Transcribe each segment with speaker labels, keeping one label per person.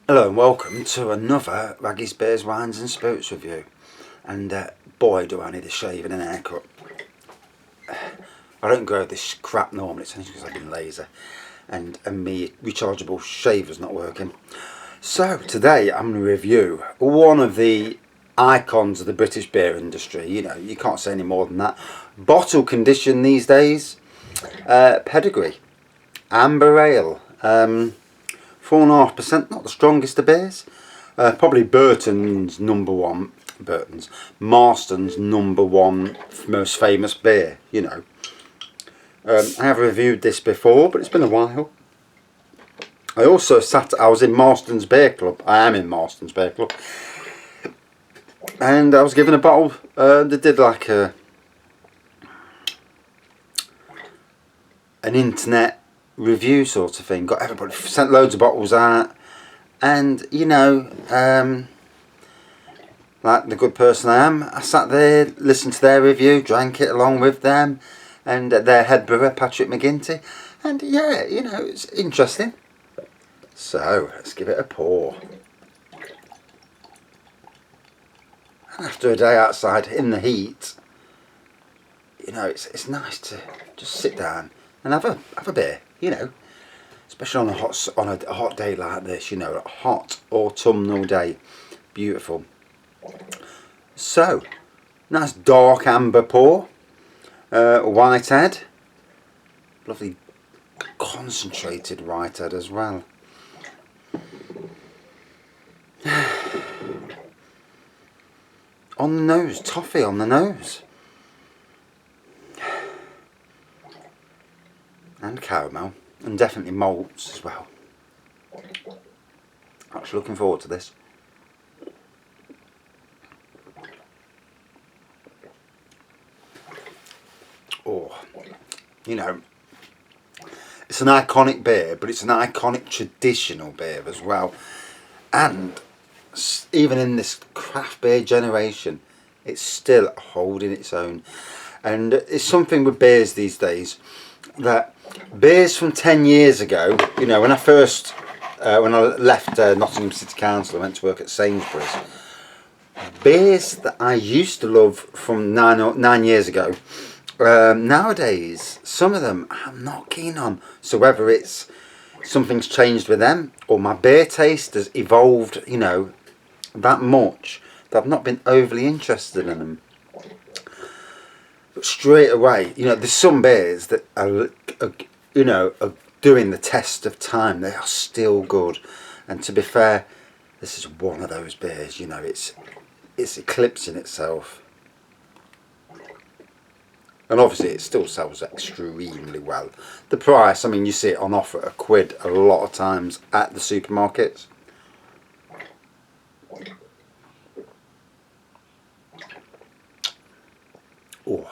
Speaker 1: Hello and welcome to another Raggy's Beers, Wines and Spirits review. And boy do I need a shave and an haircut. I don't grow this crap normally, it's only because I've been lazy and me rechargeable shaver's not working. So today I'm going to review one of the icons of the British beer industry. You know, you can't say any more than that. Bottle condition these days. Pedigree. Amber Ale. 4.5%, not the strongest of beers. Probably Burton's number one, Marstons number one most famous beer, you know. I have reviewed this before, but it's been a while. I was in Marstons Beer Club. I am in Marstons Beer Club. And I was given a bottle, they did like an internet review sort of thing. Got everybody, sent loads of bottles out, and you know, like the good person I am, I sat there, listened to their review, drank it along with them, and their head brewer Patrick McGinty, and yeah, you know, it's interesting. So let's give it a pour. And after a day outside in the heat, you know, it's nice to just sit down and have a beer, you know, especially on a hot day like this, you know, a hot autumnal day, beautiful. So, nice dark amber pour, whitehead, lovely concentrated whitehead as well. On the nose, toffee on the nose. And caramel, and definitely malts as well. Actually looking forward to this. Oh, you know, it's an iconic beer, but it's an iconic traditional beer as well. And even in this craft beer generation, it's still holding its own. And it's something with beers these days, that beers from 10 years ago, you know, when I left Nottingham City Council, I went to work at Sainsbury's. Beers that I used to love from 9 years ago, nowadays, some of them I'm not keen on. So whether it's something's changed with them, or my beer taste has evolved, you know, that much, that I've not been overly interested in them. But straight away, you know, there's some beers that are doing the test of time. They are still good, and to be fair, this is one of those beers. You know, it's eclipsing itself, and obviously it still sells extremely well. The price, I mean, you see it on offer at £1 a lot of times at the supermarkets. Oh.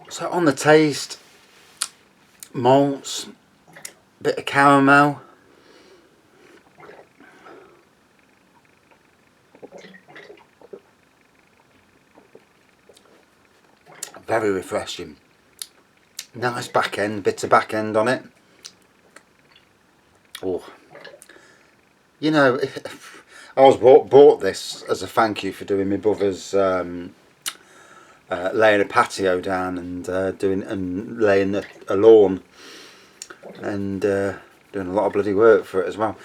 Speaker 1: So on the taste, malts, bit of caramel, very refreshing. Nice back end, bit of back end on it. Oh, you know, I was bought this as a thank you for doing my brother's laying a patio down and laying a lawn, and doing a lot of bloody work for it as well.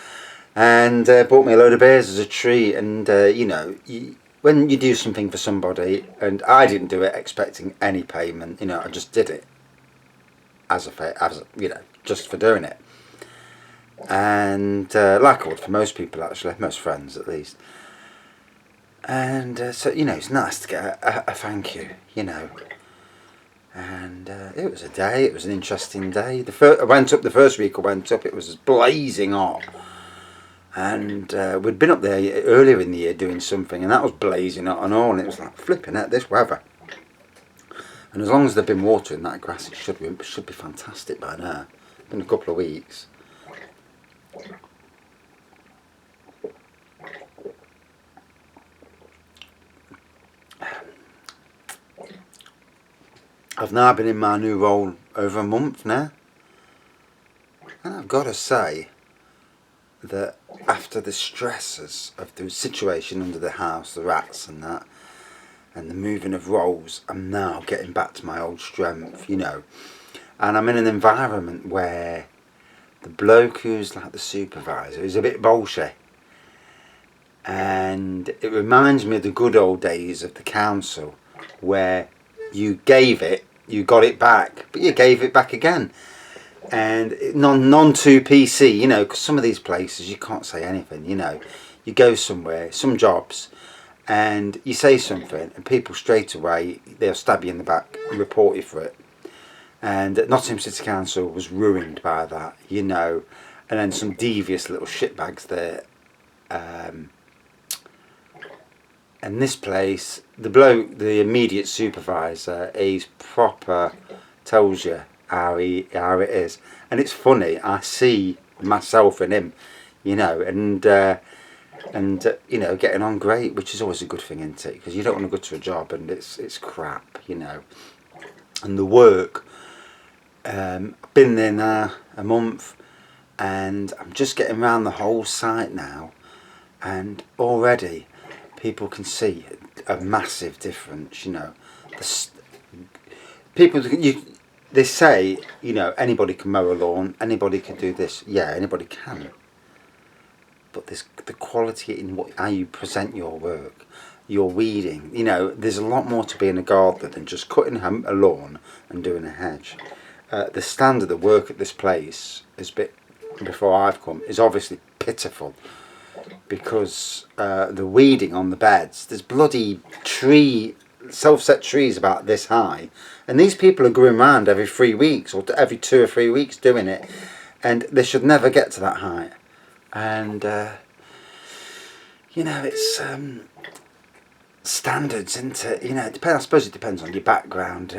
Speaker 1: And bought me a load of beers as a treat. And you know, when you do something for somebody, and I didn't do it expecting any payment, you know, I just did it as you know, just for doing it. And like I would for most people, actually, most friends at least. And so, you know, it's nice to get a thank you, you know. And it was an interesting day. The first week I went up, it was blazing hot. And we'd been up there earlier in the year doing something, and that was blazing hot and all, and it was like, flipping out this weather. And as long as they've been watering that grass, it should be fantastic by now. It's been a couple of weeks. I've now been in my new role over a month now. And I've got to say that after the stresses of the situation under the house, the rats and that, and the moving of rolls, I'm now getting back to my old strength, you know. And I'm in an environment where the bloke who's like the supervisor is a bit bolshy. And it reminds me of the good old days of the council, where you gave it, you got it back, but you gave it back again. And non too PC, you know, because some of these places you can't say anything, you know. You go somewhere, some jobs, and you say something, and people straight away, they'll stab you in the back and report you for it. And Nottingham City Council was ruined by that, you know. And then some devious little shitbags there. And this place, the bloke, the immediate supervisor, he's proper tells you how it is. And it's funny, I see myself in him, you know, and you know, getting on great, which is always a good thing, isn't it? Because you don't want to go to a job and it's crap, you know. And the work, I've been there now a month, and I'm just getting around the whole site now, and already people can see a massive difference, you know. They say, you know, anybody can mow a lawn, anybody can do this. Yeah, anybody can. But there's the quality in how you present your work, your weeding. You know, there's a lot more to being a gardener than just cutting a lawn and doing a hedge. The standard of work at this place before I've come is obviously pitiful, because the weeding on the beds, there's bloody self-set trees about this high, and these people are going around every 3 weeks or every 2 or 3 weeks doing it, and they should never get to that height. And you know, it's standards, isn't it? You know, I suppose it depends on your background.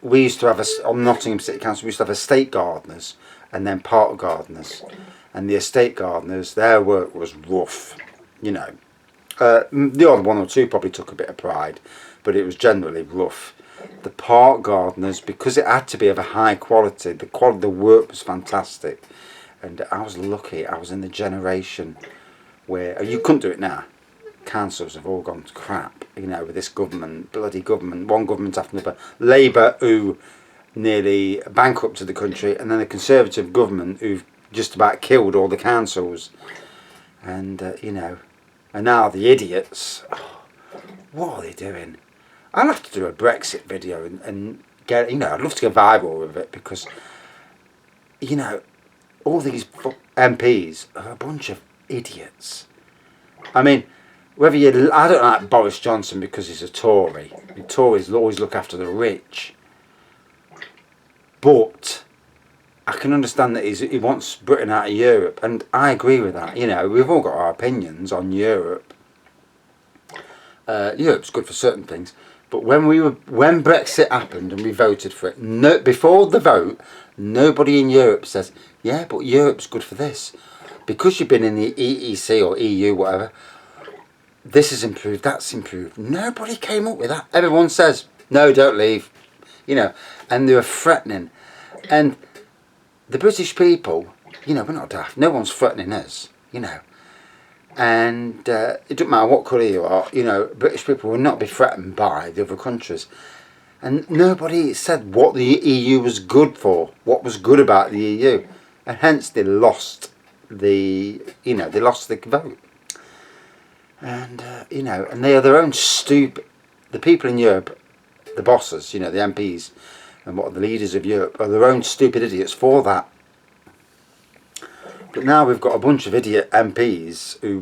Speaker 1: We used to have on Nottingham City Council, we used to have estate gardeners and then park gardeners, and the estate gardeners, their work was rough, you know. The odd one or two probably took a bit of pride, but it was generally rough. The park gardeners, because it had to be of a high quality, the work was fantastic, and I was lucky. I was in the generation where you couldn't do it now. Councils have all gone to crap, you know, with this bloody government, one government after another. Labour, who nearly bankrupted the country, and then a Conservative government who've just about killed all the councils. And you know, and now the idiots. Oh, what are they doing? I'll have to do a Brexit video and get, you know, I'd love to go viral with it, because, you know, all these MPs are a bunch of idiots. I mean, I don't like Boris Johnson because he's a Tory. The Tories always look after the rich. But I can understand that he wants Britain out of Europe, and I agree with that. You know, we've all got our opinions on Europe. Europe's good for certain things, but when Brexit happened and we voted for it, before the vote, nobody in Europe says, yeah, but Europe's good for this, because you've been in the EEC or EU, whatever. This is improved, that's improved. Nobody came up with that. Everyone says, no, don't leave, you know, and they were threatening. And the British people, you know, we're not daft. No one's threatening us, you know. And it doesn't matter what colour you are, you know, British people will not be threatened by the other countries. And nobody said what the EU was good for, what was good about the EU. And hence they lost the vote. And, you know, and they are their own the people in Europe, the bosses, you know, the MPs, and what the leaders of Europe are their own stupid idiots for that. But now we've got a bunch of idiot MPs who,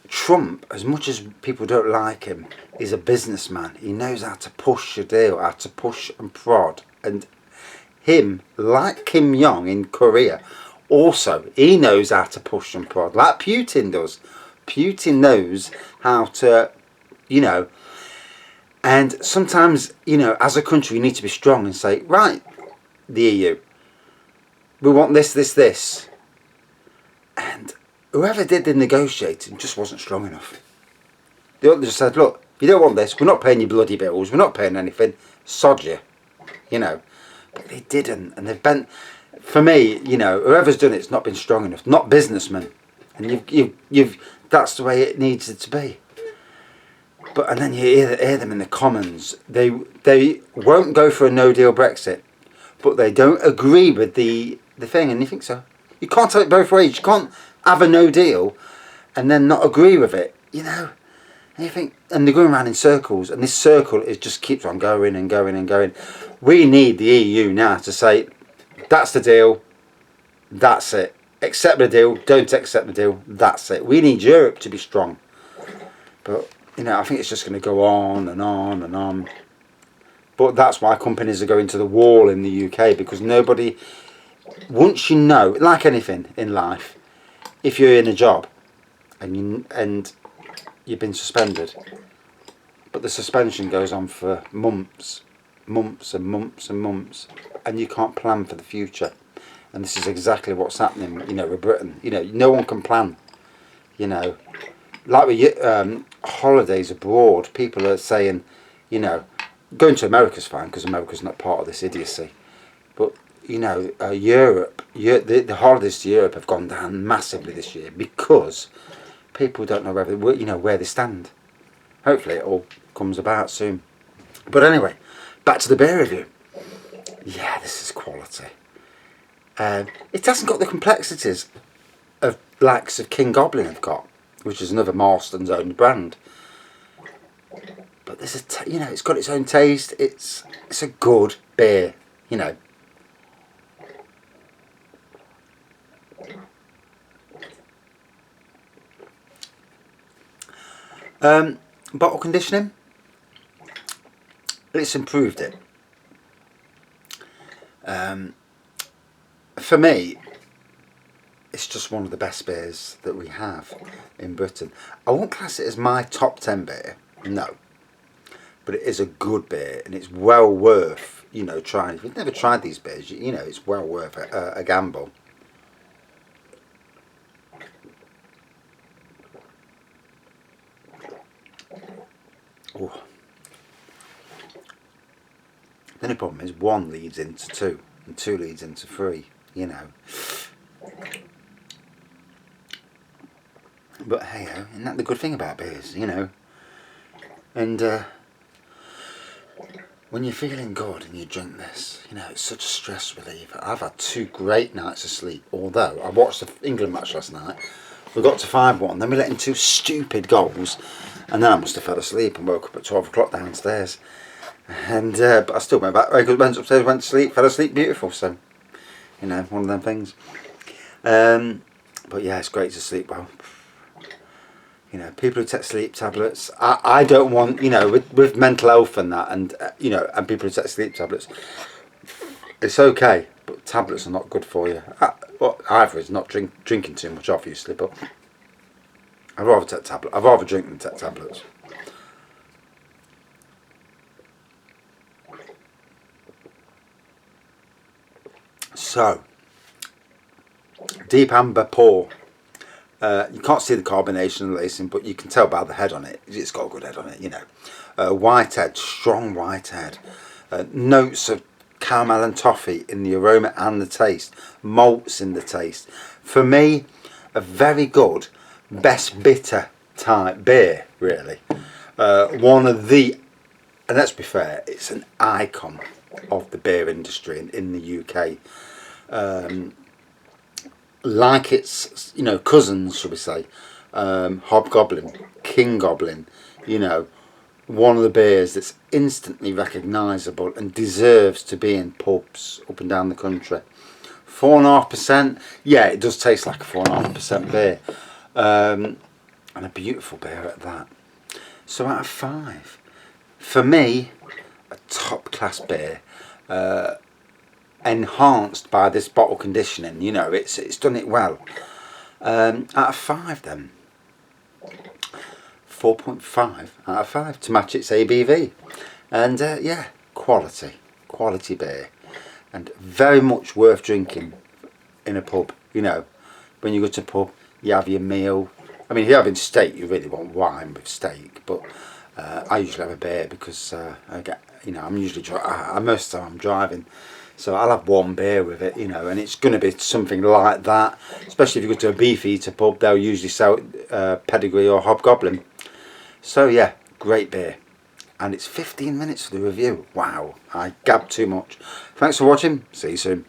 Speaker 1: Trump, as much as people don't like him, is a businessman. He knows how to push a deal, how to push and prod. And him, like Kim Jong in Korea, also, he knows how to push and prod, like Putin does. Putin knows how to, you know, and sometimes, you know, as a country, you need to be strong and say, right, the EU, we want this. And whoever did the negotiating just wasn't strong enough. They just said, look, if you don't want this, we're not paying your bloody bills, we're not paying anything, sod you, you know. But they didn't, and they've been. For me, you know, whoever's done it's not been strong enough. Not businessmen, and you've. That's the way it needs it to be. But and then you hear them in the Commons. They won't go for a no deal Brexit, but they don't agree with the thing. And you think so? You can't have it both ways. You can't have a no deal, and then not agree with it. You know. And you think, and they're going around in circles, and this circle is just keeps on going and going and going. We need the EU now to say, that's the deal. That's it. Accept the deal. Don't accept the deal. That's it. We need Europe to be strong. But you know, I think it's just going to go on and on and on. But that's why companies are going to the wall in the UK, because nobody, once you know, like anything in life, if you're in a job and you've been suspended, but the suspension goes on for months and months and months, and you can't plan for the future. And this is exactly what's happening, you know, with Britain. You know, no one can plan. You know, like with holidays abroad, people are saying, you know, going to America's fine because America's not part of this idiocy. But you know, Europe, the holidays to Europe have gone down massively this year because people don't know where they stand. Hopefully, it all comes about soon. But anyway, back to the beer review. Yeah, this is quality. It hasn't got the complexities of likes of King Goblin have got, which is another Marstons owned brand. But there's it's got its own taste. It's a good beer, you know. Bottle conditioning, it's improved it. For me, it's just one of the best beers that we have in Britain. I won't class it as my top 10 beer, no. But it is a good beer, and it's well worth, you know, trying. If you've never tried these beers, you know, it's well worth a gamble. Oh. The only problem is one leads into two, and two leads into three, you know. But hey, isn't that the good thing about beers, you know? And when you're feeling good and you drink this, you know, it's such a stress reliever. I've had 2 great nights of sleep, although I watched the England match last night. We got to 5-1, then we let in 2 stupid goals, and then I must have fell asleep and woke up at 12 o'clock downstairs. And but I still went back, went upstairs, went to sleep, fell asleep beautiful, so, you know, one of them things. But yeah, it's great to sleep well. You know, people who take sleep tablets, I don't want, you know, with mental health and that, and you know, and people who take sleep tablets, it's okay, but tablets are not good for you. Well, either is not drinking too much, obviously, but I'd rather take tablets. I'd rather drink than take tablets. So, deep amber pour. You can't see the carbonation and lacing, but you can tell by the head on it. It's got a good head on it, you know. White head, strong white head. Notes of caramel and toffee in the aroma and the taste. Malts in the taste. For me, a very good, best bitter type beer, really. One of the, and let's be fair, it's an icon of the beer industry in the UK. Like its, you know, cousins, shall we say, Hobgoblin, King Goblin, you know, one of the beers that's instantly recognisable and deserves to be in pubs up and down the country. 4.5%, yeah, it does taste like a 4.5% beer, and a beautiful beer at that. So out of 5, for me, a top class beer. Enhanced by this bottle conditioning, you know, it's done it well. Out of 5 then, 4.5 out of 5 to match its ABV. And yeah, quality beer, and very much worth drinking in a pub. You know, when you go to a pub, you have your meal. I mean, if you're having steak, you really want wine with steak, but I usually have a beer because I get, you know, I'm usually most of the time I'm driving. So I'll have one beer with it, you know, and it's going to be something like that. Especially if you go to a Beefeater pub, they'll usually sell Pedigree or Hobgoblin. So yeah, great beer. And it's 15 minutes for the review. Wow, I gabbed too much. Thanks for watching. See you soon.